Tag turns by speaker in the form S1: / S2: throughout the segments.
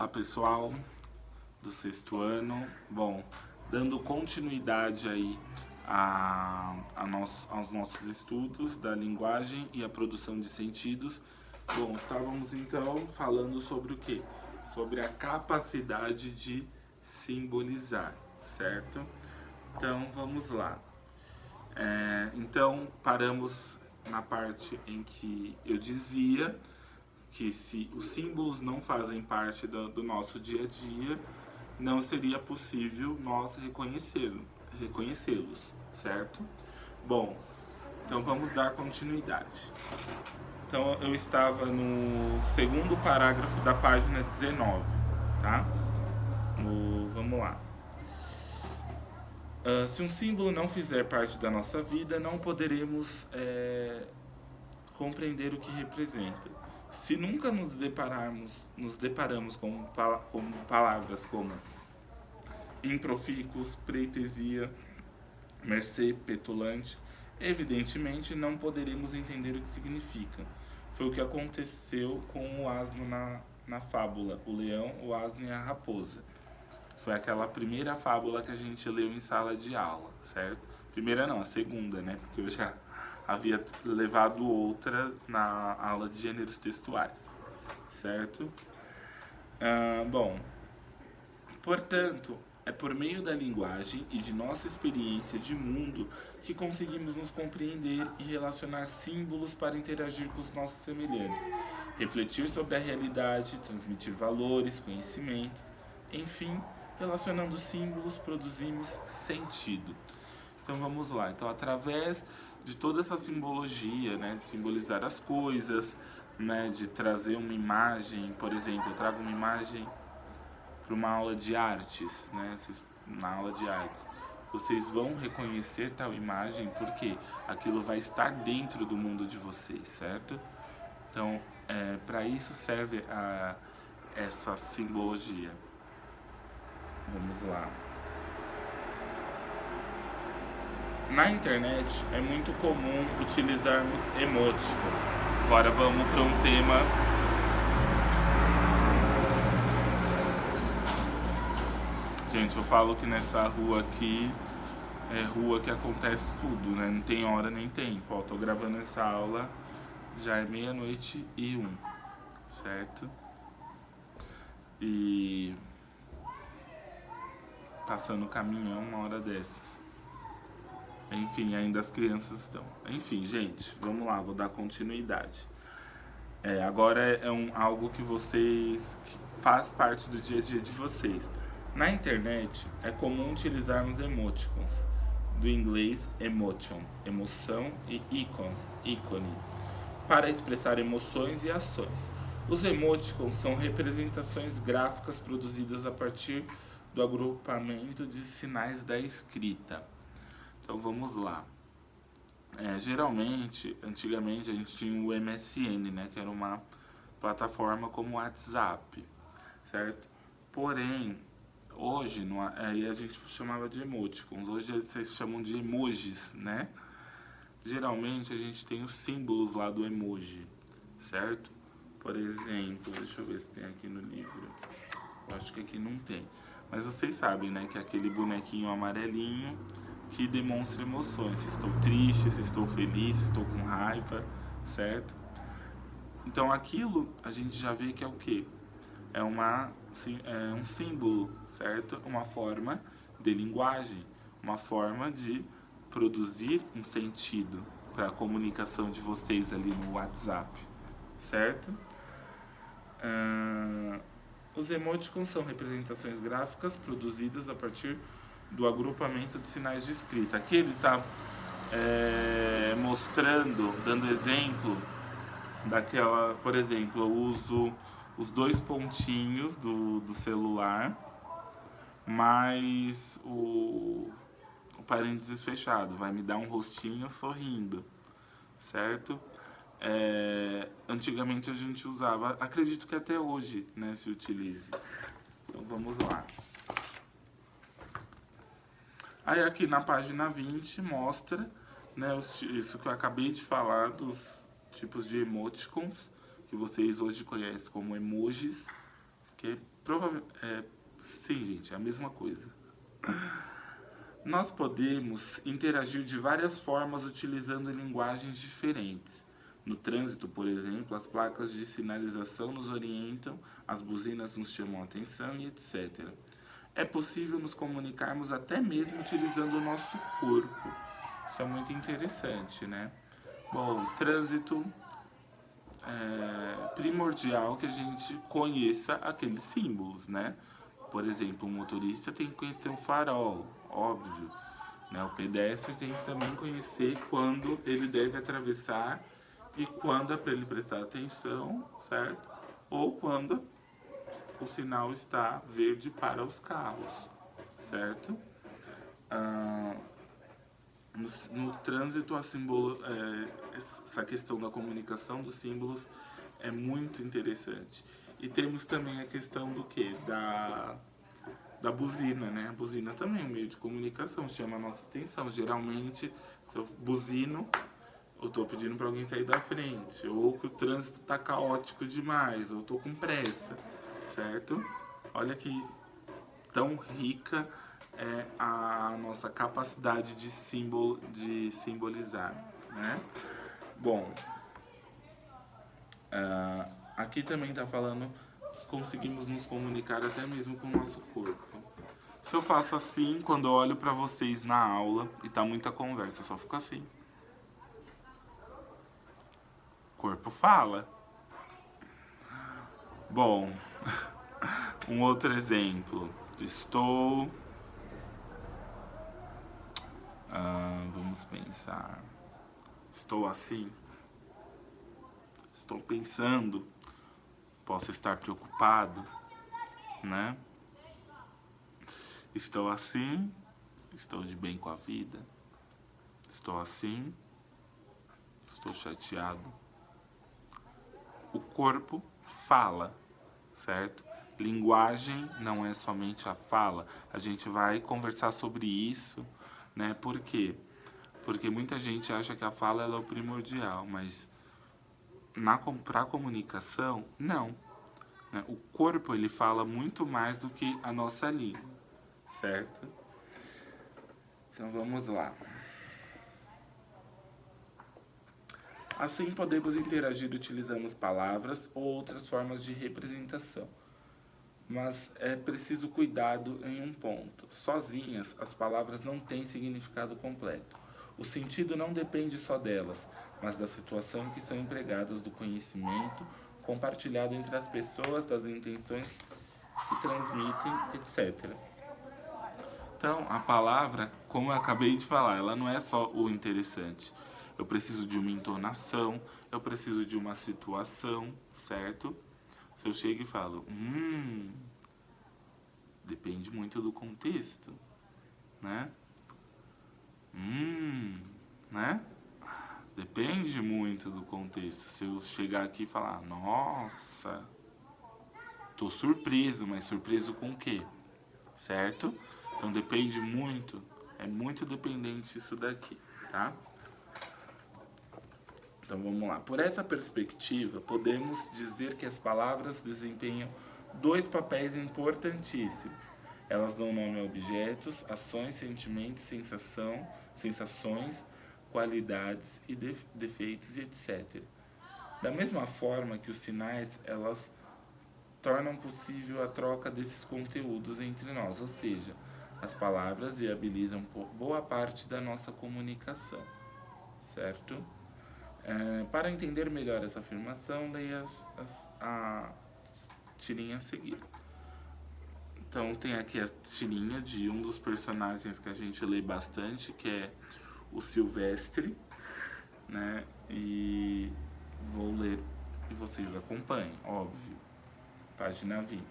S1: Olá pessoal do sexto ano, bom, dando continuidade aí aos nossos estudos da linguagem e a produção de sentidos. Bom, estávamos então falando sobre o que? Sobre a capacidade de simbolizar, certo? Então vamos lá. Então paramos na parte em que eu dizia que se os símbolos não fazem parte do nosso dia a dia, não seria possível nós reconhecê-los, certo? Bom, então vamos dar continuidade. Então eu estava no segundo parágrafo da página 19, tá? Vamos lá. Se um símbolo não fizer parte da nossa vida, não poderemos compreender o que representa. Se nunca nos deparamos com palavras como improfícuos, pretesia, mercê, petulante, evidentemente não poderemos entender o que significa. Foi o que aconteceu com o asno na fábula, o leão, o asno e a raposa. Foi aquela primeira fábula que a gente leu em sala de aula, certo? Primeira não, a segunda, né? Porque eu já havia levado outra na aula de gêneros textuais, certo? Bom, portanto, é por meio da linguagem e de nossa experiência de mundo que conseguimos nos compreender e relacionar símbolos para interagir com os nossos semelhantes, refletir sobre a realidade, transmitir valores, conhecimento, enfim, relacionando símbolos produzimos sentido. Então vamos lá, então através de toda essa simbologia, né, de simbolizar as coisas, né, de trazer uma imagem, por exemplo, eu trago uma imagem para uma aula de artes, né, na aula de artes, vocês vão reconhecer tal imagem porque aquilo vai estar dentro do mundo de vocês, certo? Então, para isso serve essa simbologia. Vamos lá. Na internet é muito comum utilizarmos emoticons. Agora vamos para um tema Gente, eu falo que nessa rua aqui é rua que acontece tudo, né? Não tem hora nem tempo. Ó, tô gravando essa aula, já é 00:01, certo? E passando o caminhão uma hora dessas. Enfim, ainda as crianças estão. Enfim, gente, vamos lá, vou dar continuidade. Agora é algo que que faz parte do dia a dia de vocês. Na internet é comum utilizarmos emoticons, do inglês emotion, emoção, e icon, ícone, para expressar emoções e ações. Os emoticons são representações gráficas produzidas a partir do agrupamento de sinais da escrita. Então vamos lá. Geralmente, antigamente a gente tinha o MSN, né, que era uma plataforma como o WhatsApp, certo? Porém, hoje aí a gente chamava de emoticons, hoje vocês chamam de emojis, né? Geralmente a gente tem os símbolos lá do emoji, certo? Por exemplo, deixa eu ver se tem aqui no livro. Eu acho que aqui não tem. Mas vocês sabem, né, que é aquele bonequinho amarelinho que demonstra emoções. Se estou triste, se estou feliz, se estou com raiva, certo? Então aquilo a gente já vê que é o quê? É um símbolo, certo? Uma forma de linguagem, uma forma de produzir um sentido para a comunicação de vocês ali no WhatsApp, certo? Os emoticons são representações gráficas produzidas a partir do agrupamento de sinais de escrita. Aqui ele está mostrando, dando exemplo daquela, por exemplo, eu uso os dois pontinhos do celular, mais o parênteses fechado, vai me dar um rostinho sorrindo, certo? Antigamente a gente usava, acredito que até hoje, né, se utilize. Então vamos lá. Aí aqui na página 20 mostra, né, isso que eu acabei de falar dos tipos de emoticons, que vocês hoje conhecem como emojis, que Sim, gente, é a mesma coisa. Nós podemos interagir de várias formas utilizando linguagens diferentes. No trânsito, por exemplo, as placas de sinalização nos orientam, as buzinas nos chamam a atenção e etc. É possível nos comunicarmos até mesmo utilizando o nosso corpo. Isso é muito interessante, né? Bom, trânsito é primordial que a gente conheça aqueles símbolos, né? Por exemplo, o motorista tem que conhecer o farol, óbvio. Né? O pedestre tem que também conhecer quando ele deve atravessar e quando é para ele prestar atenção, certo? Ou quando o sinal está verde para os carros, certo? Ah, no trânsito, essa questão da comunicação dos símbolos é muito interessante. E temos também a questão do que? Da buzina, né? A buzina também é um meio de comunicação, chama a nossa atenção. Geralmente, se eu buzino, eu tô pedindo para alguém sair da frente, ou que o trânsito tá caótico demais, ou tô com pressa, certo? Olha que tão rica é a nossa capacidade de simbolizar, né? Bom, aqui também está falando que conseguimos nos comunicar até mesmo com o nosso corpo. Se eu faço assim, quando eu olho para vocês na aula e tá muita conversa, eu só fico assim. O corpo fala. Bom, um outro exemplo. Estou. Vamos pensar. Estou assim. Estou pensando. Posso estar preocupado, né? Estou assim. Estou de bem com a vida. Estou assim. Estou chateado. O corpo fala, certo? Linguagem não é somente a fala. A gente vai conversar sobre isso, né? Por quê? Porque muita gente acha que a fala é o primordial, mas para a comunicação, não. Né? O corpo ele fala muito mais do que a nossa língua, certo? Então vamos lá. Assim podemos interagir utilizando palavras ou outras formas de representação. Mas é preciso cuidado em um ponto. Sozinhas, as palavras não têm significado completo. O sentido não depende só delas, mas da situação em que são empregadas, do conhecimento compartilhado entre as pessoas, das intenções que transmitem, etc. Então, a palavra, como eu acabei de falar, ela não é só o interessante. Eu preciso de uma entonação, eu preciso de uma situação, certo? Se eu chego e falo, depende muito do contexto, né? Né? Depende muito do contexto. Se eu chegar aqui e falar, nossa, tô surpreso, mas surpreso com o quê? Certo? Então depende muito, é muito dependente isso daqui, tá? Então vamos lá. Por essa perspectiva, podemos dizer que as palavras desempenham dois papéis importantíssimos. Elas dão nome a objetos, ações, sentimentos, sensações, qualidades e defeitos e etc. Da mesma forma que os sinais, elas tornam possível a troca desses conteúdos entre nós, ou seja, as palavras viabilizam boa parte da nossa comunicação, certo? Para entender melhor essa afirmação, leia a tirinha a seguir. Então tem aqui a tirinha de um dos personagens que a gente lê bastante, que é o Silvestre, né? E vou ler e vocês acompanhem, óbvio. Página 20.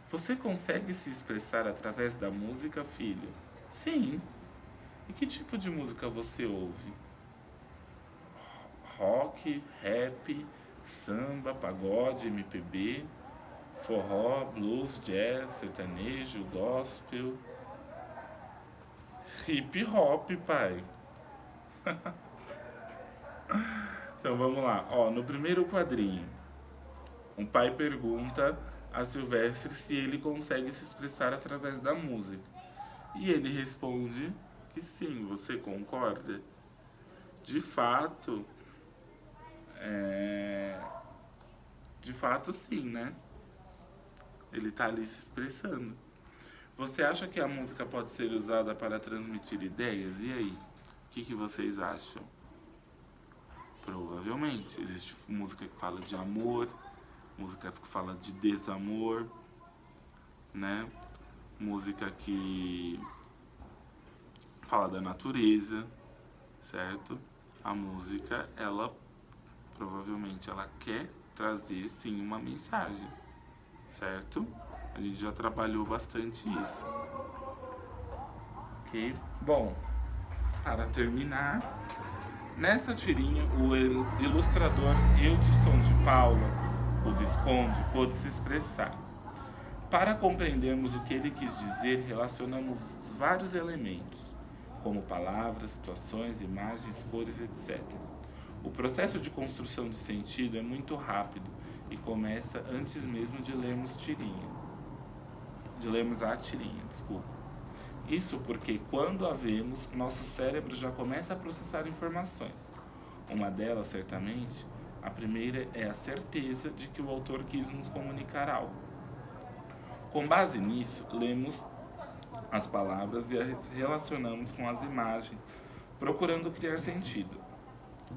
S1: Você consegue se expressar através da música, filho? Sim. E que tipo de música você ouve? Rock, rap, samba, pagode, MPB, forró, blues, jazz, sertanejo, gospel, hip hop, pai. Então vamos lá. Ó, no primeiro quadrinho, um pai pergunta a Silvestre se ele consegue se expressar através da música. E ele responde que sim, você concorda? De fato, é... de fato sim, né? Ele tá ali se expressando. Você acha que a música pode ser usada para transmitir ideias? E aí? O que vocês acham? Provavelmente. Existe música que fala de amor, música que fala de desamor, né? Música que fala da natureza, certo? A música, ela provavelmente ela quer trazer sim uma mensagem, certo? A gente já trabalhou bastante isso. Ok? Bom, para terminar, nessa tirinha o ilustrador Eudson de Paula, o Visconde, pôde se expressar. Para compreendermos o que ele quis dizer, relacionamos vários elementos, como palavras, situações, imagens, cores, etc. O processo de construção de sentido é muito rápido e começa antes mesmo de lermos a tirinha, desculpa. Isso porque quando a vemos, nosso cérebro já começa a processar informações. Uma delas, certamente, a primeira é a certeza de que o autor quis nos comunicar algo. Com base nisso, lemos as palavras e as relacionamos com as imagens, procurando criar sentido.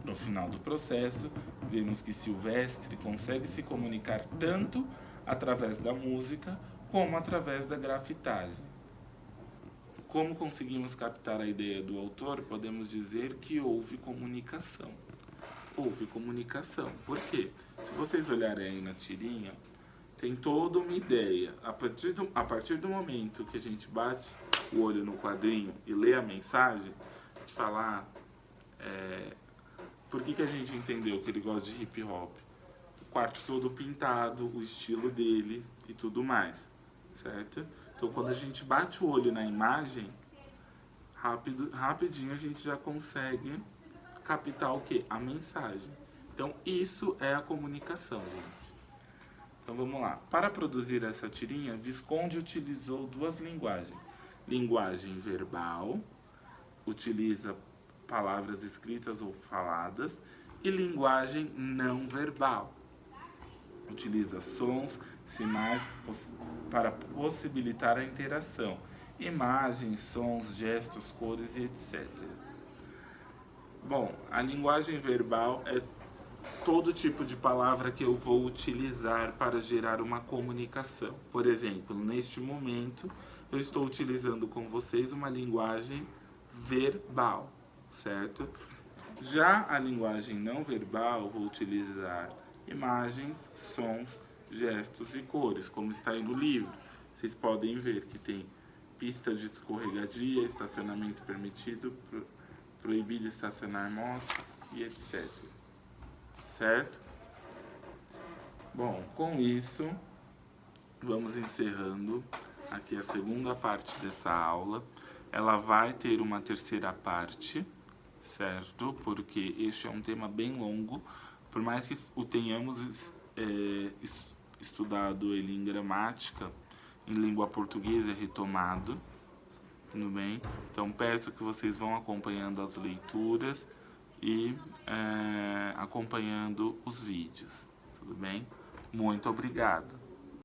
S1: No final do processo, vemos que Silvestre consegue se comunicar tanto através da música como através da grafitagem. Como conseguimos captar a ideia do autor, podemos dizer que houve comunicação. Houve comunicação. Por quê? Se vocês olharem aí na tirinha, tem toda uma ideia. A partir do momento que a gente bate o olho no quadrinho e lê a mensagem, a gente fala, por que a gente entendeu que ele gosta de hip hop? O quarto todo pintado, o estilo dele e tudo mais, certo? Então quando a gente bate o olho na imagem, rapidinho a gente já consegue captar o quê? A mensagem. Então isso é a comunicação, gente. Então vamos lá. Para produzir essa tirinha, Visconde utilizou duas linguagens. Linguagem verbal, utiliza palavras escritas ou faladas, e linguagem não verbal. Utiliza sons, sinais para possibilitar a interação. Imagens, sons, gestos, cores e etc. Bom, a linguagem verbal é todo tipo de palavra que eu vou utilizar para gerar uma comunicação. Por exemplo, neste momento, eu estou utilizando com vocês uma linguagem verbal, certo? Já a linguagem não verbal, vou utilizar imagens, sons, gestos e cores, como está aí no livro. Vocês podem ver que tem pista de escorregadia, estacionamento permitido, proibido estacionar motos e etc. Certo? Bom, com isso, vamos encerrando aqui a segunda parte dessa aula. Ela vai ter uma terceira parte, certo? Porque este é um tema bem longo, por mais que o tenhamos estudado ele em gramática, em língua portuguesa retomado, tudo bem? Então peço que vocês vão acompanhando as leituras e acompanhando os vídeos, tudo bem? Muito obrigado!